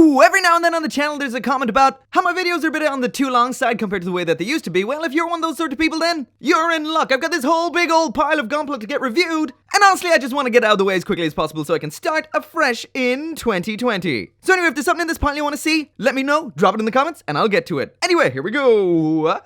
So, every now and then on the channel there's a comment about how my videos are a bit on the too long side compared to the way that they used to be. Well, if you're one of those sort of people, then you're in luck. I've got this whole big old pile of gunpla to get reviewed, and honestly I just want to get out of the way as quickly as possible so I can start afresh in 2020. So anyway, if there's something in this pile you want to see, let me know, drop it in the comments, and I'll get to it. Anyway, here we go!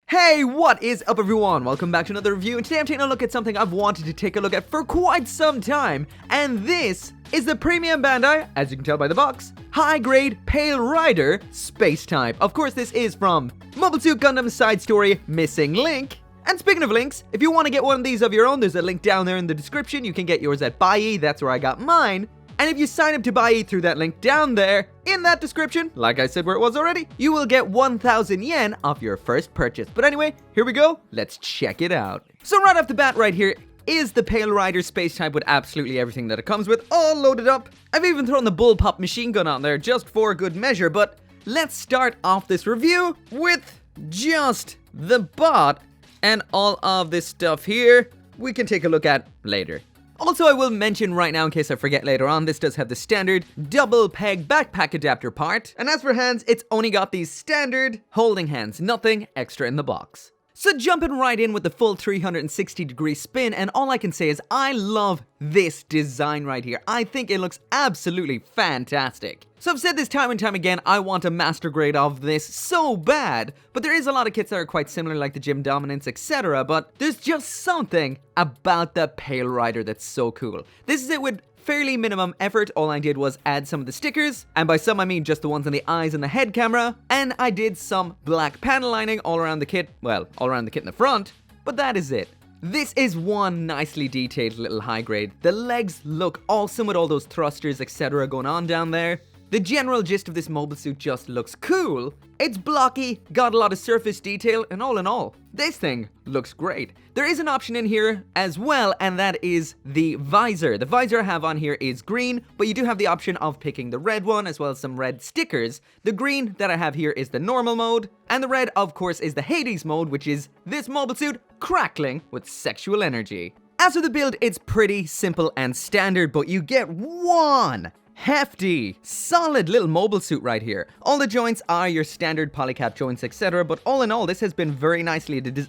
Hey, what is up everyone? Welcome back to another review, and today I'm taking a look at something I've wanted to take a look at for quite some time, and this is the P-Bandai, as you can tell by the box, high-grade Pale Rider Space Type. Of course, this is from Mobile Suit Gundam side story Missing Link. And speaking of links, if you want to get one of these of your own, there's a link down there in the description. You can get yours at Buyee, that's where I got mine. And if you sign up to Buyee through that link down there, in that description, like I said where it was already, you will get 1,000 yen off your first purchase. But anyway, here we go, let's check it out. So right off the bat right here is the Pale Rider Space Type with absolutely everything that it comes with, all loaded up. I've even thrown the bullpup machine gun on there just for good measure, but let's start off this review with just the bot, and all of this stuff here we can take a look at later. Also, I will mention right now, in case I forget later on, this does have the standard double peg backpack adapter part. And as for hands, it's only got these standard holding hands, nothing extra in the box. So jumping right in with the full 360-degree spin, and all I can say is I love this design right here. I think it looks absolutely fantastic. So I've said this time and time again, I want a master grade of this so bad, but there is a lot of kits that are quite similar like the Gym Dominance, etc. But there's just something about the Pale Rider that's so cool. This is it with fairly minimum effort. All I did was add some of the stickers, and by some I mean just the ones on the eyes and the head camera, and I did some black panel lining all around the kit, well, all around the kit in the front, but that is it. This is one nicely detailed little high grade. The legs look awesome with all those thrusters, etc. going on down there. The general gist of this mobile suit just looks cool. It's blocky, got a lot of surface detail, and all in all, this thing looks great. There is an option in here as well, and that is the visor. The visor I have on here is green, but you do have the option of picking the red one, as well as some red stickers. The green that I have here is the normal mode, and the red, of course, is the Hades mode, which is this mobile suit crackling with sexual energy. As for the build, it's pretty simple and standard, but you get one hefty, solid little mobile suit right here. All the joints are your standard polycap joints, etc. But all in all, this has been very nicely designed.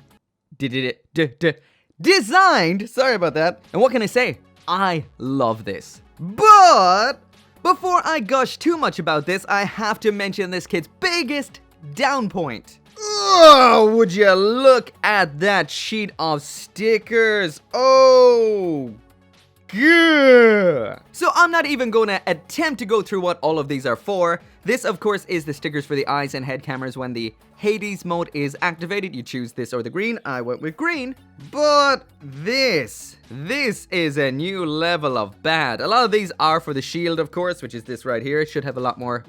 Sorry about that. And what can I say? I love this. But before I gush too much about this, I have to mention this kit's biggest down point. Oh, would you look at that sheet of stickers? Oh, yeah. So I'm not even going to attempt to go through what all of these are for. This, of course, is the stickers for the eyes and head cameras. When the Hades mode is activated, you choose this or the green. I went with green. But this is a new level of bad. A lot of these are for the shield, of course, which is this right here. It should have a lot more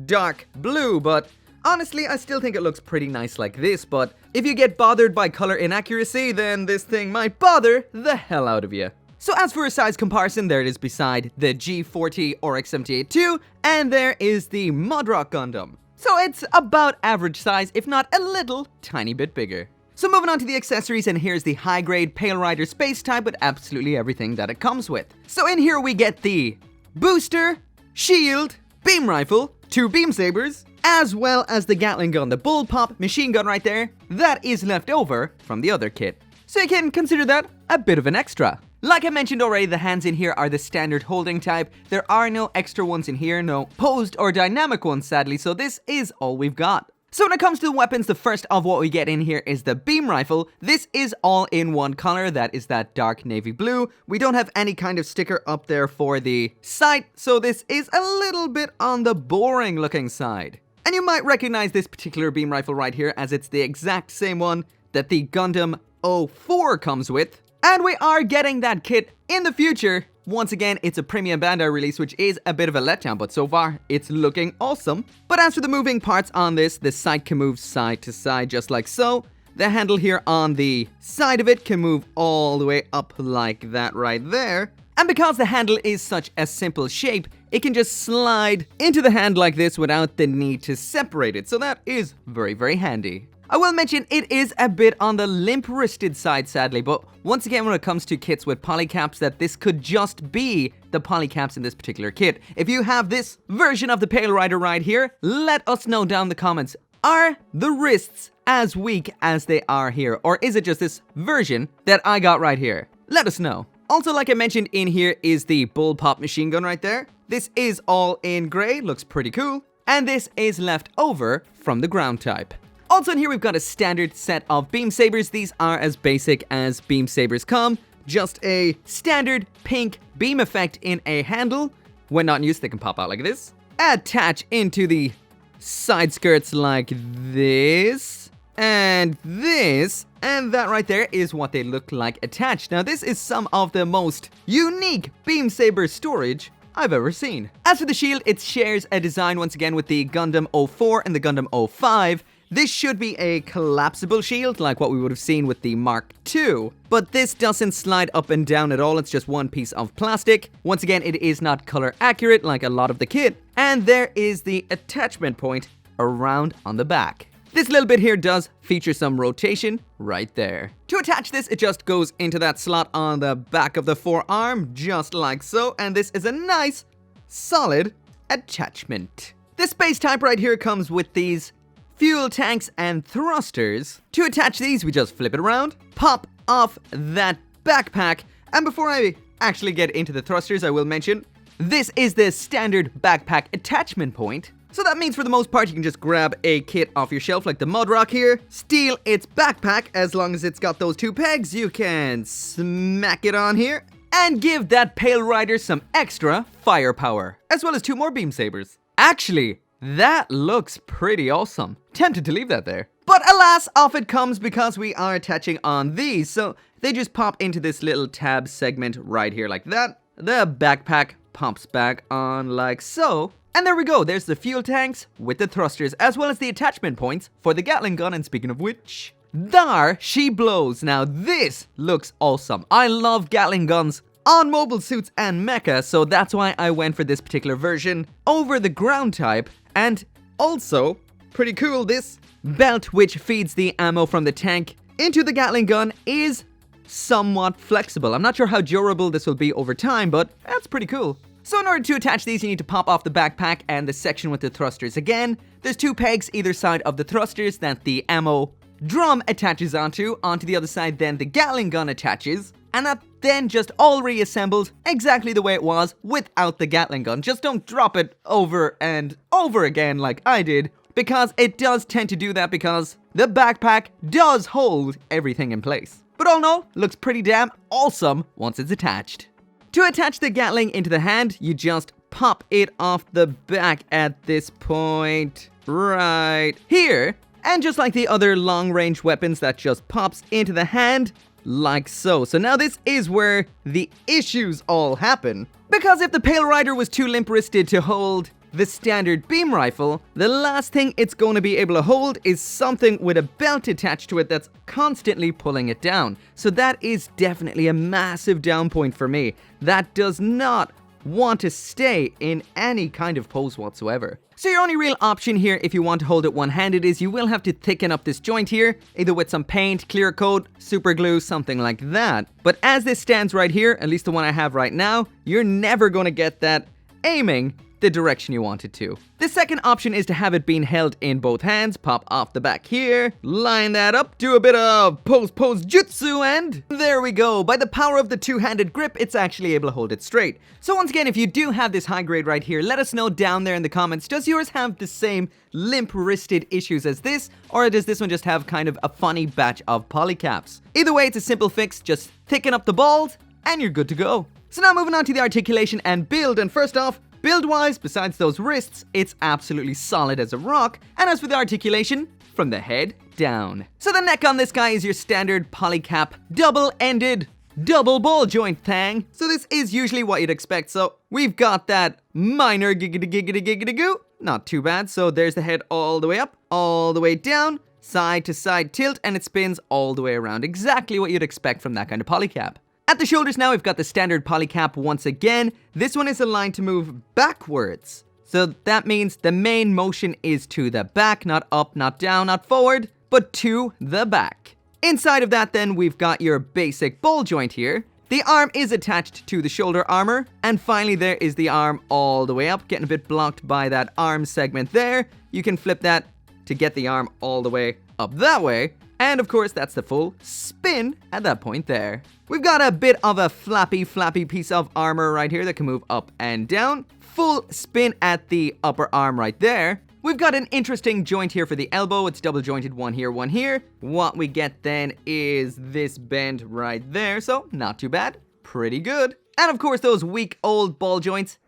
dark blue, but honestly, I still think it looks pretty nice like this. But if you get bothered by color inaccuracy, then this thing might bother the hell out of you. So as for a size comparison, there it is beside the G40 or X78-2, and there is the Modrock Gundam. So it's about average size, if not a little tiny bit bigger. So moving on to the accessories, and here's the high-grade Pale Rider Space Type with absolutely everything that it comes with. So in here we get the booster, shield, beam rifle, 2 beam sabers, as well as the Gatling Gun, the bullpup machine gun right there, that is left over from the other kit. So you can consider that a bit of an extra. Like I mentioned already, the hands in here are the standard holding type. There are no extra ones in here, no posed or dynamic ones sadly, so this is all we've got. So when it comes to the weapons, the first of what we get in here is the beam rifle. This is all in one color, that is that dark navy blue. We don't have any kind of sticker up there for the sight, so this is a little bit on the boring looking side. And you might recognize this particular beam rifle right here, as it's the exact same one that the Gundam 04 comes with. And we are getting that kit in the future. Once again, it's a P-Bandai release, which is a bit of a letdown, but so far, it's looking awesome. But as for the moving parts on this, the sight can move side to side just like so. The handle here on the side of it can move all the way up like that right there. And because the handle is such a simple shape, it can just slide into the hand like this without the need to separate it. So that is very, very handy. I will mention it is a bit on the limp-wristed side, sadly, but once again, when it comes to kits with polycaps, that this could just be the polycaps in this particular kit. If you have this version of the Pale Rider right here, let us know down in the comments. Are the wrists as weak as they are here, or is it just this version that I got right here? Let us know. Also, like I mentioned, in here is the bullpup machine gun right there. This is all in grey, looks pretty cool. And this is left over from the ground type. Also in here we've got a standard set of beam sabers. These are as basic as beam sabers come. Just a standard pink beam effect in a handle. When not in use, they can pop out like this. Attach into the side skirts like this. And this. And that right there is what they look like attached. Now this is some of the most unique beam saber storage I've ever seen. As for the shield, it shares a design once again with the Gundam 04 and the Gundam 05. This should be a collapsible shield like what we would have seen with the Mark II. But this doesn't slide up and down at all, it's just one piece of plastic. Once again, it is not color accurate like a lot of the kit. And there is the attachment point around on the back. This little bit here does feature some rotation right there. To attach this, it just goes into that slot on the back of the forearm, just like so, and this is a nice, solid attachment. This base type right here comes with these fuel tanks and thrusters. To attach these, we just flip it around, pop off that backpack, and before I actually get into the thrusters, I will mention, this is the standard backpack attachment point. So that means for the most part, you can just grab a kit off your shelf like the Mudrock here, steal its backpack. As long as it's got those two pegs, you can smack it on here and give that Pale Rider some extra firepower, as well as 2 more beam sabers. Actually, that looks pretty awesome. Tempted to leave that there. But alas, off it comes because we are attaching on these. So they just pop into this little tab segment right here like that. The backpack pops back on like so. And there we go, there's the fuel tanks with the thrusters, as well as the attachment points for the Gatling gun, and speaking of which, there she blows. Now this looks awesome. I love Gatling guns on mobile suits and mecha, so that's why I went for this particular version over the ground type. And also, pretty cool, this belt which feeds the ammo from the tank into the Gatling gun is somewhat flexible. I'm not sure how durable this will be over time, but that's pretty cool. So in order to attach these, you need to pop off the backpack and the section with the thrusters again. There's 2 pegs either side of the thrusters that the ammo drum attaches onto the other side, then the Gatling gun attaches, and that then just all reassembles exactly the way it was without the Gatling gun. Just don't drop it over and over again like I did, because it does tend to do that because the backpack does hold everything in place. But all in all, looks pretty damn awesome once it's attached. To attach the Gatling into the hand, you just pop it off the back at this point right here. And just like the other long-range weapons, that just pops into the hand like so. So now this is where the issues all happen. Because if the Pale Rider was too limp-wristed to hold the standard beam rifle, the last thing it's going to be able to hold is something with a belt attached to it that's constantly pulling it down. So that is definitely a massive down point for me. That does not want to stay in any kind of pose whatsoever. So your only real option here if you want to hold it one-handed is you will have to thicken up this joint here, either with some paint, clear coat, super glue, something like that. But as this stands right here, at least the one I have right now, you're never going to get that aiming the direction you want it to. The second option is to have it being held in both hands. Pop off the back here, line that up, do a bit of pose jutsu, and there we go. By the power of the 2-handed grip, it's actually able to hold it straight. So once again, if you do have this high grade right here, let us know down there in the comments. Does yours have the same limp-wristed issues as this, or does this one just have kind of a funny batch of polycaps? Either way, it's a simple fix. Just thicken up the balls, and you're good to go. So now moving on to the articulation and build, and first off, build-wise, besides those wrists, it's absolutely solid as a rock. And as for the articulation, from the head down. So the neck on this guy is your standard polycap, double-ended, double ball joint thing. So this is usually what you'd expect. So we've got that minor giggity-goo. Not too bad. So there's the head all the way up, all the way down, side to side tilt, and it spins all the way around. Exactly what you'd expect from that kind of polycap. At the shoulders now, we've got the standard polycap once again. This one is aligned to move backwards. So that means the main motion is to the back, not up, not down, not forward, but to the back. Inside of that then, we've got your basic ball joint here. The arm is attached to the shoulder armor, and finally there is the arm all the way up, getting a bit blocked by that arm segment there. You can flip that to get the arm all the way up that way, and of course that's the full spin at that point there. We've got a bit of a flappy piece of armor right here that can move up and down. Full spin at the upper arm right there. We've got an interesting joint here for the elbow. It's double jointed, one here, one here. What we get then is this bend right there, so not too bad. Pretty good. And of course those weak old ball joints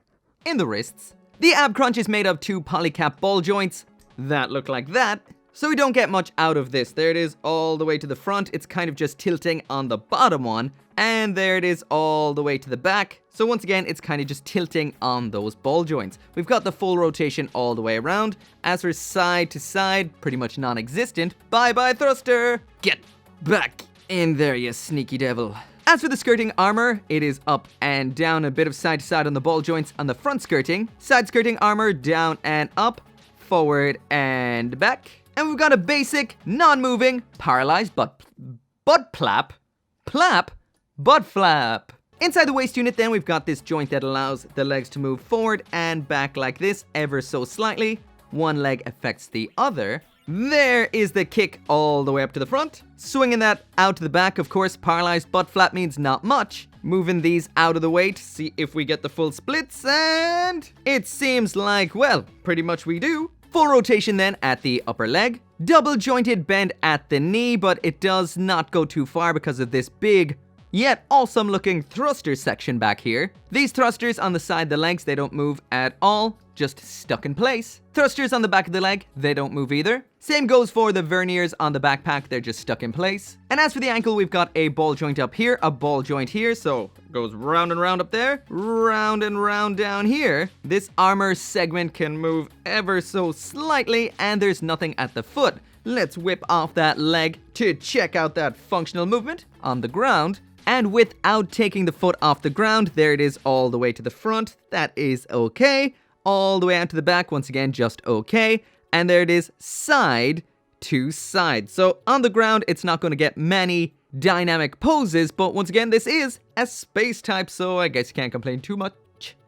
in the wrists. The ab crunch is made of 2 polycap ball joints that look like that. So we don't get much out of this. There it is all the way to the front. It's kind of just tilting on the bottom one. And there it is all the way to the back. So once again, it's kind of just tilting on those ball joints. We've got the full rotation all the way around. As for side to side, pretty much non-existent. Bye-bye thruster! Get back in there, you sneaky devil. As for the skirting armor, it is up and down, a bit of side to side on the ball joints on the front skirting. Side skirting armor down and up, forward and back. And we've got a basic, non-moving, paralyzed butt flap. Inside the waist unit then, we've got this joint that allows the legs to move forward and back like this, ever so slightly. One leg affects the other. There is the kick all the way up to the front. Swinging that out to the back, of course, paralyzed butt flap means not much. Moving these out of the way to see if we get the full splits, and it seems like, well, pretty much we do. Full rotation then at the upper leg. Double jointed bend at the knee, but it does not go too far because of this big, yet awesome looking thruster section back here. These thrusters on the side of the legs, they don't move at all, just stuck in place. Thrusters on the back of the leg, they don't move either. Same goes for the verniers on the backpack, they're just stuck in place. And as for the ankle, we've got a ball joint up here, a ball joint here, so it goes round and round up there, round and round down here. This armor segment can move ever so slightly, and there's nothing at the foot. Let's whip off that leg to check out that functional movement on the ground. And without taking the foot off the ground, there it is all the way to the front. That is okay. All the way out to the back, once again, just okay. And there it is, side to side. So on the ground, it's not going to get many dynamic poses, but once again, this is a space type, so I guess you can't complain too much.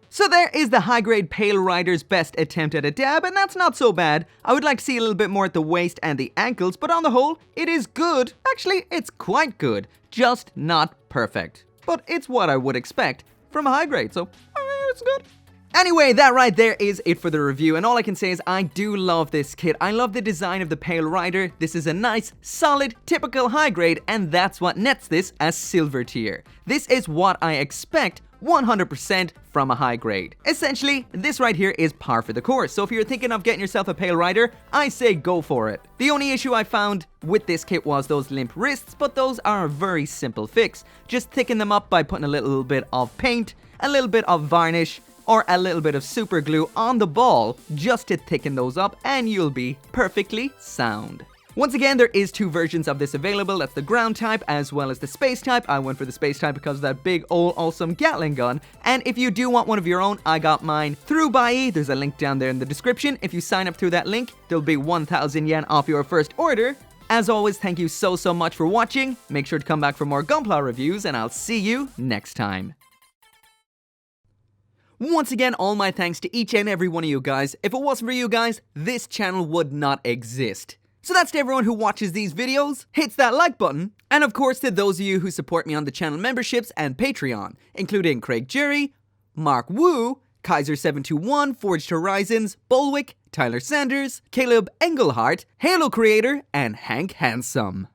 So there is the high-grade Pale Rider's best attempt at a dab, and that's not so bad. I would like to see a little bit more at the waist and the ankles, but on the whole, it is good. Actually, it's quite good, just not perfect. But it's what I would expect from a high grade, so it's good. Anyway, that right there is it for the review, and all I can say is I do love this kit. I love the design of the Pale Rider. This is a nice, solid, typical high grade, and that's what nets this as silver tier. This is what I expect 100% from a high grade. Essentially, this right here is par for the course, so if you're thinking of getting yourself a Pale Rider, I say go for it. The only issue I found with this kit was those limp wrists, but those are a very simple fix. Just thicken them up by putting a little bit of paint, a little bit of varnish, or a little bit of super glue on the ball just to thicken those up, and you'll be perfectly sound. Once again, there is 2 versions of this available. That's the ground type as well as the space type. I went for the space type because of that big old awesome Gatling gun. And if you do want one of your own, I got mine through Bai. There's a link down there in the description. If you sign up through that link, there'll be 1,000 yen off your first order. As always, thank you so much for watching. Make sure to come back for more Gunpla reviews, and I'll see you next time. Once again, all my thanks to each and every one of you guys. If it wasn't for you guys, this channel would not exist. So that's to everyone who watches these videos, hits that like button, and of course to those of you who support me on the channel memberships and Patreon, including Craig Jerry, Mark Wu, Kaiser721, Forged Horizons, Bolwick, Tyler Sanders, Caleb Engelhart, Halo Creator, and Hank Handsome.